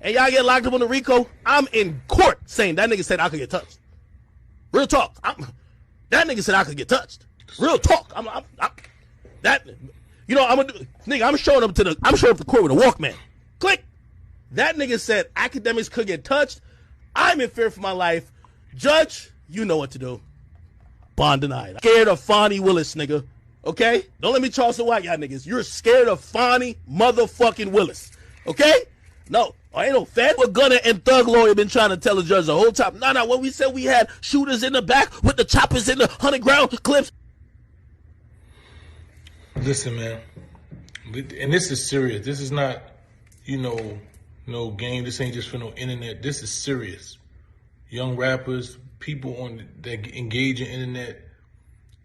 and y'all get locked up on the RICO, I'm in court saying that nigga said I could get touched. Real talk. That nigga said I could get touched. Real talk. I'm showing up to court with a Walkman. Click. That nigga said academics could get touched. I'm in fear for my life. Judge, you know what to do. Bond denied. I'm scared of Fonnie Willis, nigga. Okay? Don't let me Charleston White, y'all niggas. You're scared of Fonnie motherfucking Willis. Okay? No. Ain't no Fed. What Gunner and Thug Lawyer been trying to tell the judge the whole time. No, when we said we had shooters in the back with the choppers in the 100-ground clips. Listen, man. And this is serious. This is not, no game. This ain't just for no internet. This is serious. Young rappers, people that engage in internet,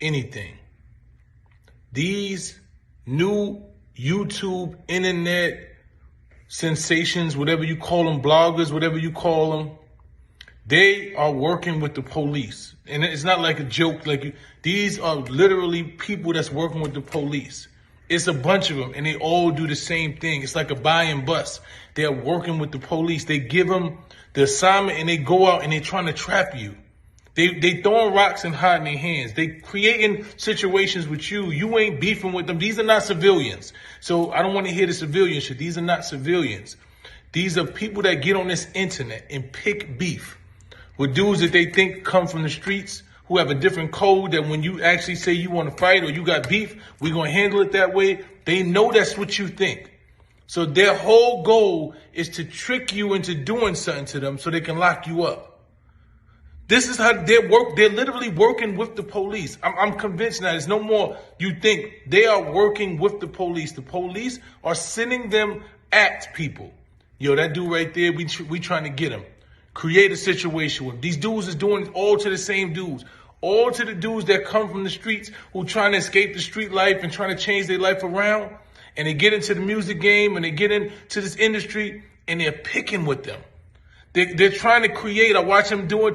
anything. These new YouTube, internet sensations, whatever you call them, bloggers, whatever you call them, they are working with the police. And it's not like a joke. These are literally people that's working with the police. It's a bunch of them, and they all do the same thing. It's like a buy and bust. They're working with the police. They give them the assignment, and they go out, and they're trying to trap you. They throwing rocks and hiding their hands. They creating situations with you. You ain't beefing with them. These are not civilians. So I don't want to hear the civilian shit. These are not civilians. These are people that get on this internet and pick beef with dudes that they think come from the streets, who have a different code, that when you actually say you want to fight or you got beef, we're going to handle it that way. They know that's what you think. So their whole goal is to trick you into doing something to them so they can lock you up. This is how they work. They're literally working with the police. I'm convinced now. It's no more you think. They are working with the police. The police are sending them at people. Yo, that dude right there, we trying to get him. Create a situation with these dudes is doing it all to the same dudes. All to the dudes that come from the streets who trying to escape the street life and trying to change their life around. And they get into the music game and they get into this industry and they're picking with them. They're trying to create. I watch them do it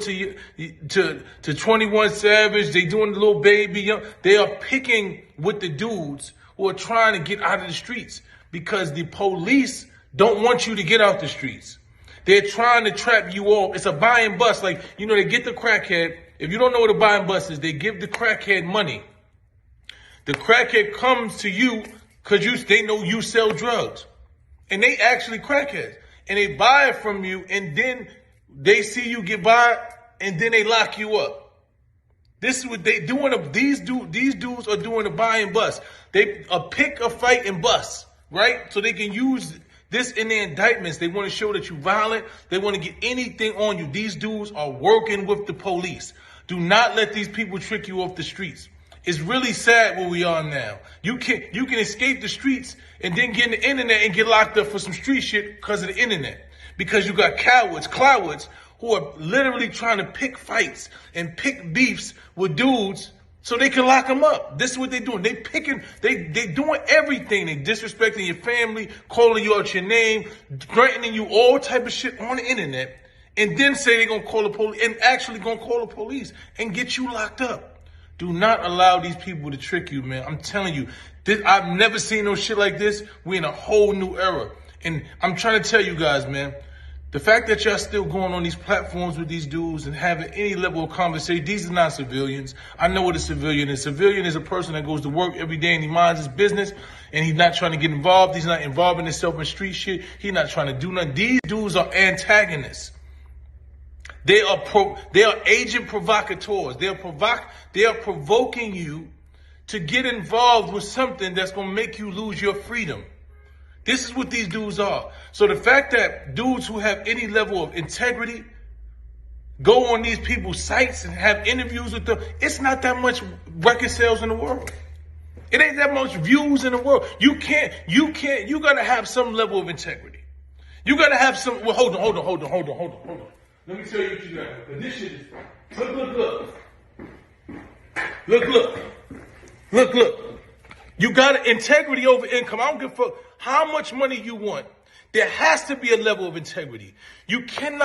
to 21 Savage. They doing the Lil Baby. They are picking with the dudes who are trying to get out of the streets because the police don't want you to get out the streets. They're trying to trap you off. It's a buy and bust. They get the crackhead. If you don't know what a buy and bust is, they give the crackhead money. The crackhead comes to you because they know you sell drugs. And they actually crackheads. And they buy it from you, and then they see you get by, and then they lock you up. This is what they doing. These dudes are doing a buy and bust. They pick a fight and bust, right? So they can use this in their indictments. They want to show that you're violent. They want to get anything on you. These dudes are working with the police. Do not let these people trick you off the streets. It's really sad where we are now. You can escape the streets and then get in the internet and get locked up for some street shit because of the internet. Because you got clowds who are literally trying to pick fights and pick beefs with dudes so they can lock them up. This is what they're doing. They doing everything. They disrespecting your family, calling you out your name, threatening you, all type of shit on the internet, and then say they're going to call the police and actually going to call the police and get you locked up. Do not allow these people to trick you, man. I'm telling you, I've never seen no shit like this. We're in a whole new era. And I'm trying to tell you guys, man, the fact that y'all still going on these platforms with these dudes and having any level of conversation, these are not civilians. I know what a civilian is. A civilian is a person that goes to work every day and he minds his business and he's not trying to get involved. He's not involving himself in street shit. He's not trying to do nothing. These dudes are antagonists. They are agent provocateurs. They are provoking you to get involved with something that's going to make you lose your freedom. This is what these dudes are. So the fact that dudes who have any level of integrity go on these people's sites and have interviews with them, it's not that much record sales in the world. It ain't that much views in the world. You got to have some level of integrity. You got to have some, well, hold on. Let me tell you what you got. This shit is, look. You got integrity over income. I don't give a fuck how much money you want. There has to be a level of integrity. You can't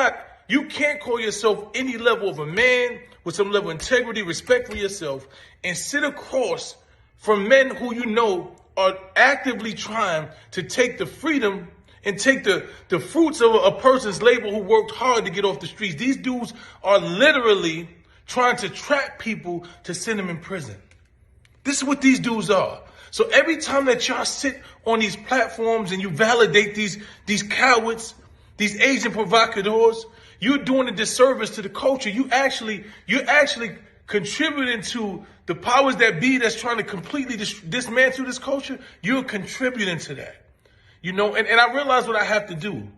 call yourself any level of a man with some level of integrity, respect for yourself, and sit across from men who you know are actively trying to take the freedom and take the fruits of a person's labor who worked hard to get off the streets. These dudes are literally trying to trap people to send them in prison. This is what these dudes are. So every time that y'all sit on these platforms and you validate these cowards, these Asian provocateurs, you're doing a disservice to the culture. You're actually contributing to the powers that be that's trying to completely dismantle this culture. You're contributing to that. You know, and I realize what I have to do.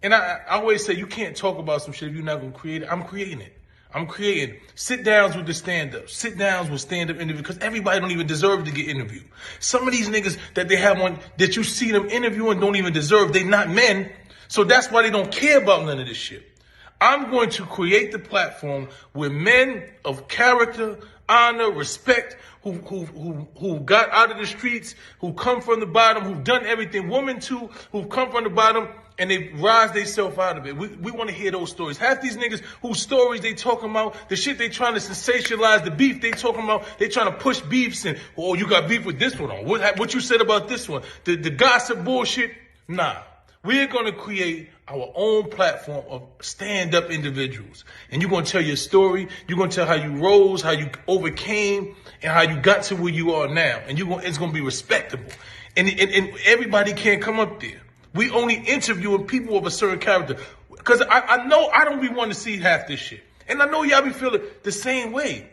And I always say, you can't talk about some shit if you're not going to create it. I'm creating it. I'm creating sit-downs with the stand-ups, sit-downs with stand-up interviews, because everybody don't even deserve to get interviewed. Some of these niggas that they have on, that you see them interviewing don't even deserve, they not men, so that's why they don't care about none of this shit. I'm going to create the platform where men of character, honor, respect, who got out of the streets, who come from the bottom, who've done everything, women too, who've come from the bottom, and they rise themselves out of it. We want to hear those stories. Half these niggas whose stories they talking about, the shit they trying to sensationalize, the beef they talking about, they trying to push beefs and, oh, you got beef with this one on. What you said about this one? The gossip bullshit? Nah. We're going to create our own platform of stand-up individuals. And you're going to tell your story. You're going to tell how you rose, how you overcame, and how you got to where you are now. And it's going to be respectable. And everybody can't come up there. We only interviewing people of a certain character. Because I know I don't be wanting to see half this shit. And I know y'all be feeling the same way.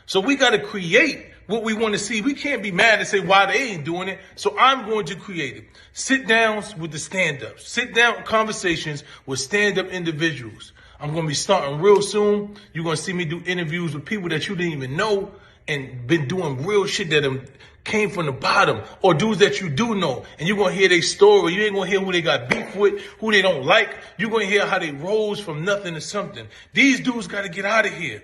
So we got to create what we want to see. We can't be mad and say why they ain't doing it. So I'm going to create it. Sit downs with the stand-ups. Sit down conversations with stand-up individuals. I'm going to be starting real soon. You're going to see me do interviews with people that you didn't even know and been doing real shit that came from the bottom, or dudes that you do know. And you're going to hear their story. You ain't going to hear who they got beef with, who they don't like. You're going to hear how they rose from nothing to something. These dudes got to get out of here.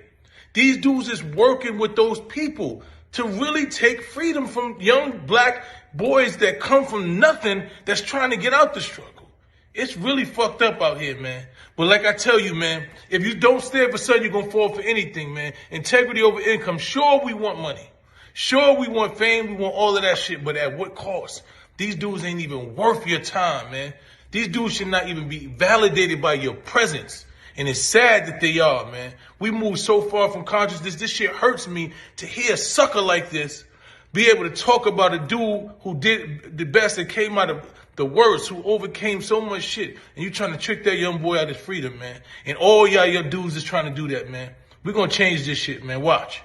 These dudes is working with those people to really take freedom from young black boys that come from nothing that's trying to get out the struggle. It's really fucked up out here, man. But like I tell you, man, if you don't stand for something, you're going to fall for anything, man. Integrity over income. Sure, we want money. Sure, we want fame. We want all of that shit. But at what cost? These dudes ain't even worth your time, man. These dudes should not even be validated by your presence. And it's sad that they are, man. We move so far from consciousness. This shit hurts me to hear a sucker like this be able to talk about a dude who did the best and came out of the worst, who overcame so much shit. And you trying to trick that young boy out of freedom, man. And all y'all dudes is trying to do that, man. We're going to change this shit, man. Watch.